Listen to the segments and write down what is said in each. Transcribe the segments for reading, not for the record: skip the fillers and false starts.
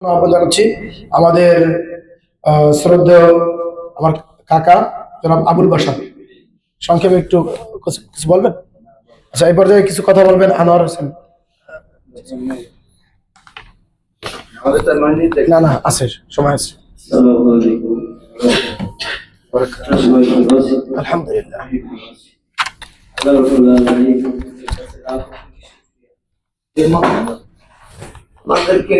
আহ্বান জানাচ্ছি আমাদের শ্রদ্ধেয় আমার কাকা জনাব আবুল বাশার সংক্ষেপে একটু কিছু বলবেন। আচ্ছা, এই পর্যায়ে কিছু কথা বলবেন আনোয়ার হোসেন। না না, আছে, সময় আছে। আলহামদুলিল্লাহ। আমাদেরকে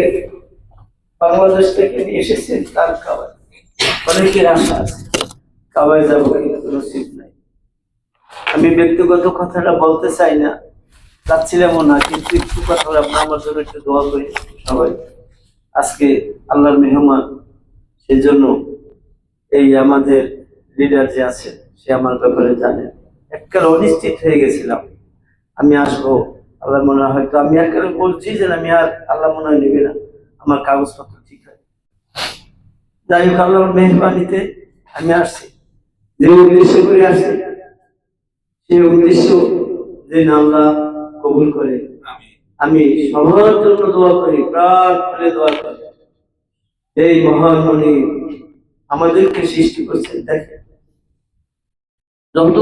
বাংলাদেশ থেকে নিয়ে এসেছেন তার খাবার অনেকের আশা আছে, খাওয়াই যাবো কিন্তু নসিব নাই। আমি ব্যক্তিগত কথাটা বলতে চাই না, চাচ্ছিলামও না, কিন্তু একটু কথা আপনার আমার জন্য একটু দোয়া করি সবাই। আজকে আল্লাহর মেহমান, সেই জন্য এই আমাদের লিডার যে আছে সে আমার ব্যাপারে জানে। একবার অনিশ্চিত হয়ে গেছিলাম আমি আসবো, আল্লাহ মনে হয় হয়তো আমি একবার বলছি যে আমি আর আল্লাহ মনে হয় নেবে না, আমার কাগজপত্র ঠিক হয়। যাই হোক, আল্লাহর মেহরবানিতে আমি আসছি। যে উদ্দেশ্য করে আসছি সেই উদ্দেশ্য যে আল্লাহ কবুল করে। আমি সবার জন্য দোয়া করি, প্রাণ খুলে দোয়া করি। এই মহান মনি আমাদেরকে সৃষ্টি করছেন। দেখেন, যত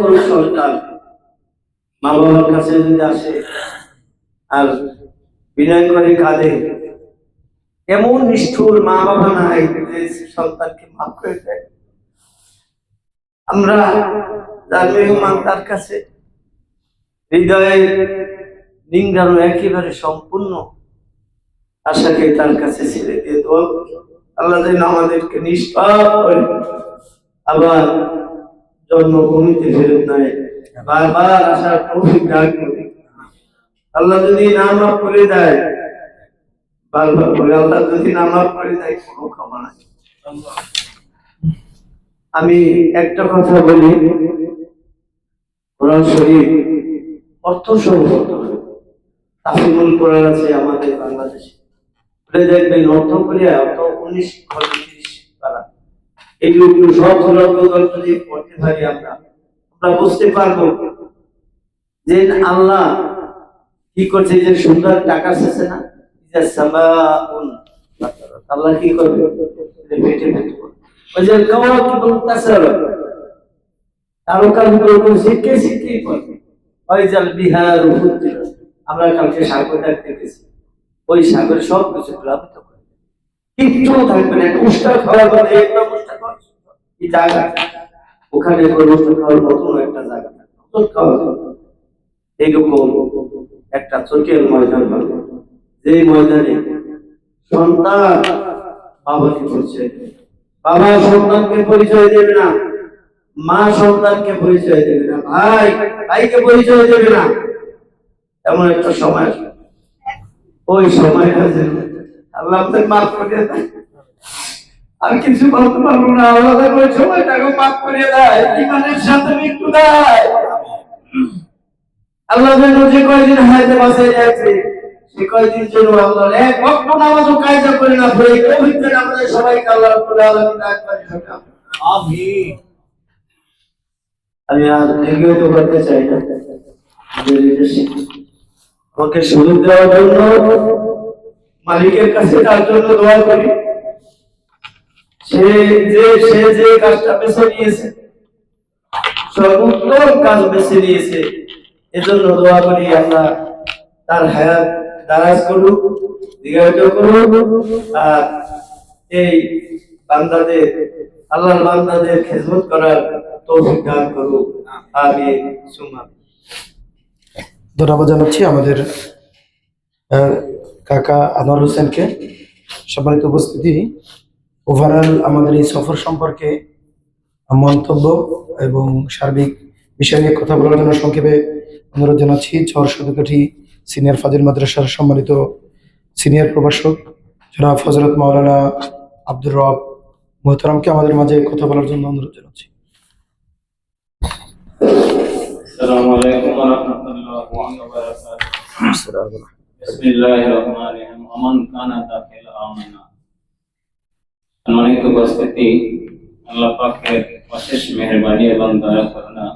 কোন সন্তান মা বাবার কাছে যদি আসে আর বিনয় করে কাঁদে, এমন নিষ্ঠুর মা বাবা নাই যে সন্তানকে মাফ করে দেয়। আমরা যার মেহমান তার কাছে হৃদয়ে নিংড়ানো একেবারে সম্পূর্ণ আশাকে তার কাছে ছেড়ে দিয়ে দোয়া করি আল্লাহ যেন আমাদেরকে নিষ্পাপ করে আবার জন্মভূমিতে ফেরত নেয়, বারবার আসার তৌফিক দান করে। আল্লাহ যদি না মাফ করে দেয়, বারবার করে আল্লাহ যদি না মাফ করে দেয়, কোনো ক্ষমা নাই। আমি একটা কথা বলি, কোরআন শরীফ অর্থ সংগত তাফসীরুল কোরআন আছে আমাদের বাংলাদেশে, দেখবেন অর্থ করিয়া অর্থ 19 খন্ড 30 পারা। এইগুলো সব যদি পড়তে পারি আমরা বুঝতে পারবো যে আল্লাহ কি করছে। যে সুন্দর টাকা শেষে না, আল্লাহ কি করবে, পেটে পেটে ওই যে শিখে শিখে আমরা কালকে সাগর দেখতে গেছি, ওই সাগরে সব কিছু প্লাবিত করে, কিচ্ছু থাকবে না। উষ্টা খাওয়ার পরে একটা উষ্টা খাওয়ার এই জায়গা, ওখানে উষ্টা খাওয়ার মতন একটা জায়গা এইরকম একটা চোখের ময়দান হবে, যে ময়দানে সন্তান বাবাকে পরিচয় দেবে, বাবা সন্তানকে পরিচয় দেবে না, মা সন্তানকে পরিচয় দেবে না, ভাই ভাইকে পরিচয় দেবে না। এমন একটা সময় আসবে, ওই সময় আল্লাহ আপনাকে মাফ করে দেয়। আর কিছু বলতে পারবো না, আল্লাহ ওই সময়টাকে মাফ করে দেয়, ইমানের সাথে মৃত্যু দেয়। আল্লাহ যে কয়দিন হায়াতে বাঁচিয়ে যাচ্ছে, সে কয়দিন জন্য আল্লাহ এক ওয়াক্ত নামাজও কায়দা করে না পড়ে পবিত্র আমাদের সবাইকে আল্লাহ রাব্বুল আলামিন দান করে থাকেন। আমিন। আমি আর দীর্ঘায়িত করতে চাই না, আমাকে সুযোগ দেওয়ার জন্য মালিকের কাছে তার জন্য দোয়া করি। সে যে কাজটা বেছে নিয়েছে, সর্বোত্তম কাজ বেছে নিয়েছে, এজন্য দোয়া করি আল্লাহ তার হায়াত দারাজ করুক, দীর্ঘায়িত করুক, আর এই বান্দাদের আল্লাহর বান্দাদের খেদমত করার তৌফিক দান করুক। আমিন সুম্মা আমিন। ধন্যবাদ জানাচ্ছি আমাদের কাকা আনোয়ার হোসেনকে। সম্মানিত উপস্থিতি, ওভারঅল আমাদের এই সফর সম্পর্কে মন্তব্য এবং সার্বিক বিষয় নিয়ে কথা বলার জন্য সংক্ষেপে অনুরোধ জানাচ্ছি চর সদকাঠি সিনিয়র ফাজিল মাদ্রাসার সম্মানিত সিনিয়র প্রভাষক জনাব হযরত মাওলানা আব্দুর রব মোহতারামকে আমাদের মাঝে কথা বলার জন্য অনুরোধ জানাচ্ছি। আসসালামু আলাইকুম ওয়া রাহমাতুল্লাহি ওয়া বারাকাতুহু। বিসমিল্লাহির রহমানির রহিম। আমান কানা দাখিল আমানা। সম্মানিত উপস্থিতি, আল্লাহ পাকের অশেষ মেহেরবানি এবং দয়া করুণা,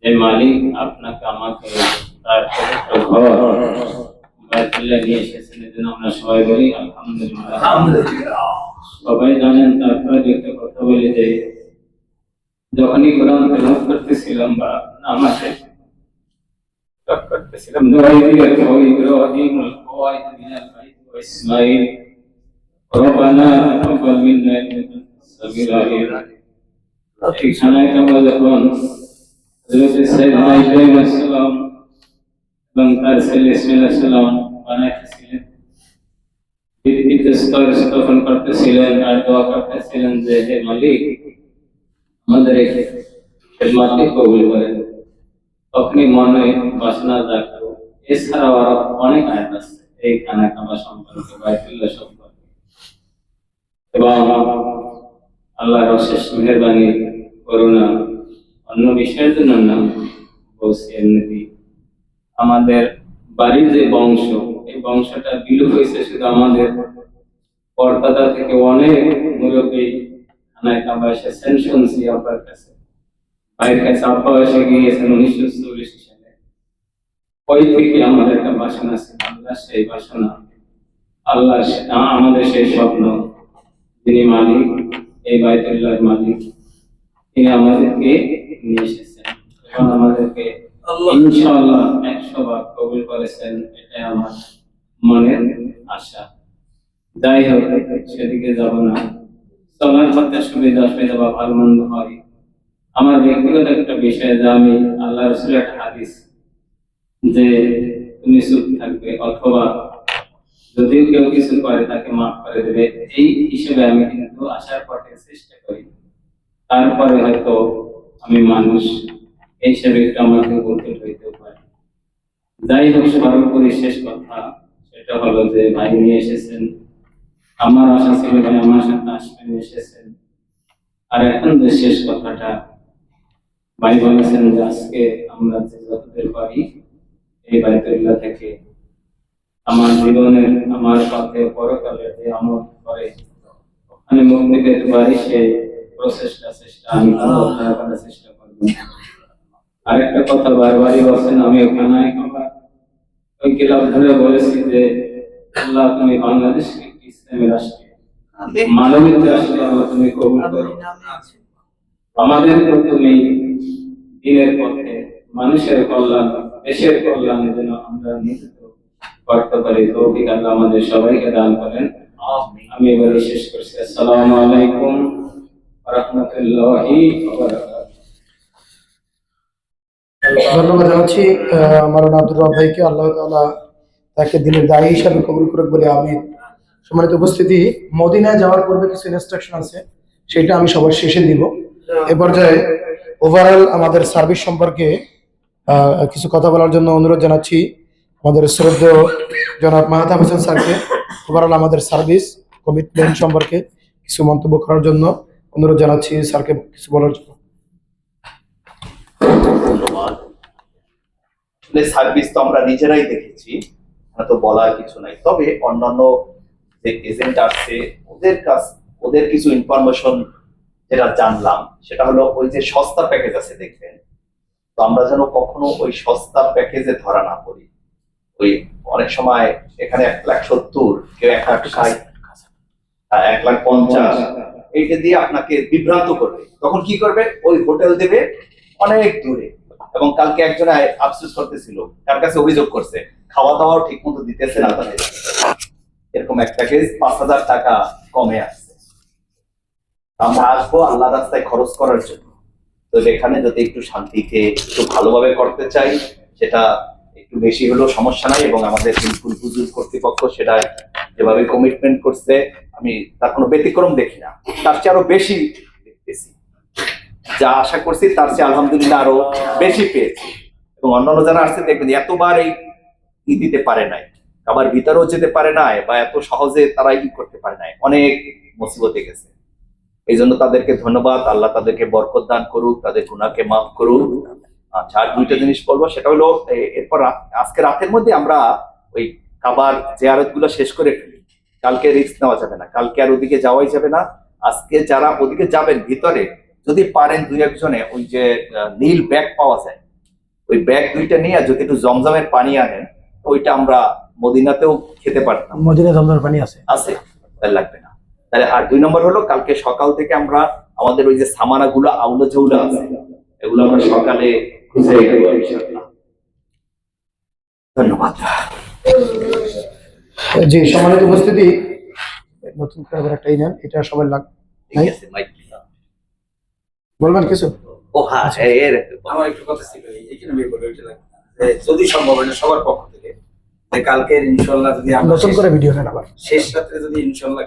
যে মালিক আপনাকে আমাকে তার পবিত্র ঘর বাইতুল্লাহ নিয়ে এসেছেন, এজন্য আমরা সবাই বলি আলহামদুলিল্লাহ। সবাই জানেন, তারপরে একটা কথা বলি যে যখনই কোরআন তেলাওয়াত করতেছিলাম বা নামাজে করতেছিলাম, ইব্রাহিমুল কওয়াইদ মিনাল বাইত ওয়া ইসমাঈল রব্বানা তাকাব্বাল মিন্না ইন্নাকা আনতাস-সামিউল আলিম। এখানে আমরা যখন হযরত সাইয়েদনা ইব্রাহিম আলাইহিস সালাম এবং তার ছেলে ইসমাঈল আলাইহিস সালাম বানাইতেছিলেন, ভিত্তিতে স্তর স্থাপন করতেছিলেন আর দোয়া করতেছিলেন যে হে মালিক, আমাদের এই খেদমতকে কবুল করেন, তখনই মনে বাসনা জাগতো। এছাড়াও আরো অনেক আয়াত আছে এই খানা কাবা সম্পর্কে, বাইতুল্লাহ সম্পর্কে, এবং আল্লাহর অশেষ মেহেরবানি করুণা অন্য বিষয়ের জন্য না, বলছি এমনি আমাদের বাড়ির যে বংশ, এই বংশটা বিলুপ্ত হয়েছে শুধু আমাদের পরদাদা থেকে অনেক মুরব্বী খানায় কাবা এসেছেন শুনছি আব্বার কাছে, ভাইয়ের কাছে আব্বা এসে গিয়েছেন 1940 সালে। ওই থেকে আমাদের একটা বাসনা ছিল, আল্লাহ সেই বাসনা, আল্লাহ আমাদের সেই স্বপ্ন, যিনি মালিক, এই বাইতুল্লাহর মালিক, তিনি আমাদেরকে নিয়ে এসেছেন এবং আমাদেরকে ইনশাআল্লাহ 100 ভাগ কবুল করেছেন, এটাই আমার মনের আশা। যাই হোক, সেদিকে যাব না, চলার পথে সুবিধা অসুবিধা বা ভালো মন্দ হয়। আমার ব্যক্তিগত একটা বিষয় যে আমি আল্লাহ রাসূলের একটা হাদিস যে তুমি চুপ থাকবে অথবা যদি কেউ কিছু করে তাকে মাফ করে দেবে, এই হিসেবে আমি কিন্তু আসার পথে চেষ্টা করি। তারপরে হয়তো আমি মানুষ এই হিসেবে একটু আমাকে বলতে হইতেও পারে। যাই হোক, সর্বোপরি শেষ কথা সেটা হলো যে ভাই নিয়ে এসেছেন, আমার আশা ছিল ভাই আমার সাথে আসবেন, এসেছেন। আর এখন যে শেষ কথাটা ভাই বলেছেন যে আজকে আমরা যে যতদূর পারি এই বাইতুল্লাহ থেকে আমার জীবনের, আমার পথে পরকালে যে আমল করে ওখানে মুক্তি পেতে পারি, সেই চেষ্টা আমি করার চেষ্টা করব। আরেকটা কথা বারবারই বলছেন, আমি ওখানে ওই কিলাব ধরে বলেছি যে আল্লাহ তুমি বাংলাদেশকে ইসলামের রাষ্ট্রে, মানবিক রাষ্ট্রে আল্লাহ তুমি কবুল করো, আমাদের তুমি দিনের পথে মানুষের কল্যাণ, দেশের কল্যাণের জন্য আমরা নিয়োজিত করতে পারি। তৌফিক আল্লাহ আমাদের সবাইকে দান করেন। আমি এবারে শেষ করছি। আসসালামু আলাইকুম ওয়া রাহমাতুল্লাহি ওয়া বারাকাতুহু। ধন্যবাদ জানাচ্ছি মাওলানা আব্দুর রব ভাইকে, আল্লাহ তাআলা তাকে দিনের দায়ী হিসাবে কবুল করুক বলে আমি। সম্মানিত উপস্থিতি, মদিনায় যাওয়ার পূর্বে কিছু ইনস্ট্রাকশন আছে, সেটা আমি সবার শেষে দিব। এ পর্যায়ে ওভারঅল আমাদের সার্ভিস সম্পর্কে কিছু কথা বলার জন্য অনুরোধ জানাচ্ছি আমাদের শ্রদ্ধেয় জনাব মাহতাব হোসেন স্যারকে। ওভারঅল আমাদের সার্ভিস কমিটমেন্ট সম্পর্কে কিছু মন্তব্য করার জন্য অনুরোধ জানাচ্ছি স্যারকে কিছু বলার জন্য। ধন্যবাদ। আসলে সার্ভিস তো আমরা নিজেরাই দেখেছি, তো বলার কিছু নাই। তবে অন্যান্য যে এজেন্ট আছে ওদের কিছু ইনফরমেশন যেটা জানলাম সেটা হলো ওই যে সস্তা প্যাকেজ আছে দেখবেন, তো আমরা যেন কখনো ওই সস্তা প্যাকেজে ধরা না পড়ি। ওই অনেক সময় এখানে 1,70,000, কেউ 1,60,000, 1,50,000 এইটা দিয়ে আপনাকে বিভ্রান্ত করবে। তখন কি করবে, ওই হোটেল দেবে অনেক দূরে। এবং কালকে একজনে আফসোস করতেছিল, তার কাছে অভিযোগ করছে খাওয়া দাওয়াও ঠিক মতো দিতেছে না তাদের। এরকম এক প্যাকেজ 5,000 টাকা কমে আসছে। আমরা আসবো আল্লাহ রাস্তায় খরচ করার জন্য, তো এখানে যদি একটু শান্তিতে একটু ভালোভাবে করতে চাই, সেটা একটু বেশি হলেও সমস্যা নাই। এবং আমাদের বিলকুল হুজুর কর্তৃপক্ষ সেটা যেভাবে কমিটমেন্ট করছে, আমি তার কোনো ব্যতিক্রম দেখি না, তার চেয়ে আরো বেশি দেখতেছি। যা আশা করছি তার চেয়ে আলহামদুলিল্লাহ আরো বেশি পেয়েছি। এবং অন্যান্য যারা আসছে দেখবেন এতবার এই দিতে পারে নাই, আবার ভিতরেও যেতে পারে নাই, বা এত সহজে তারা করতে পারে নাই, অনেক মুসিবতে গেছে। এই জন্য তাদেরকে ধন্যবাদ। আল্লাহ তাদেরকে বরকত দান করুক, তাদের গুনাহকে মাফ করুক। আচ্ছা, আর দুইটা জিনিস বলবো, সেটা হলো এরপর আজকে রাতের মধ্যে আমরা ওই কাবার জিয়ারত গুলো শেষ করে ফেলি। কালকে রিস্ক নেওয়া যাবে না, কালকে আর ওদিকে যাওয়াই যাবে না। আজকে যারা ওদিকে যাবেন ভিতরে, যদি পারেন 2-1 জনে ওই যে নীল ব্যাগ পাওয়া যায়, ওই ব্যাগ 2টা নিয়ে যদি একটু জমজমের পানি আনেন, ওইটা আমরা মদিনাতেও খেতে পারতাম। মদিনা জমজমের পানি আছে। আছে, তাহলে লাগবে না। তাহলে আর 2 নম্বর হলো কালকে সকাল থেকে আমরা আমাদের ওই যে সামানা গুলো আউলা ঝৌলা আছে এগুলো আমরা সকালে খুঁজে দেবো ইনশাআল্লাহ। ধন্যবাদ। জি, সম্মানিত উপস্থিতি, নতুন করে আবার একটা নেন, এটা সবাই ঠিক আছে, মাইক বলবেন কিছু? ও হ্যাঁ, এর আমার একটু কথা ছিল এইখানে বের করে ওইটা লাগবে না। যে যদি সম্ভব হয় না সবার পক্ষ থেকে যে কালকের ইনশাল্লাহ যদি আমরা নতুন করে ভিডিও নেন আবার। শেষ রাত্রে যদি ইনশাল্লাহ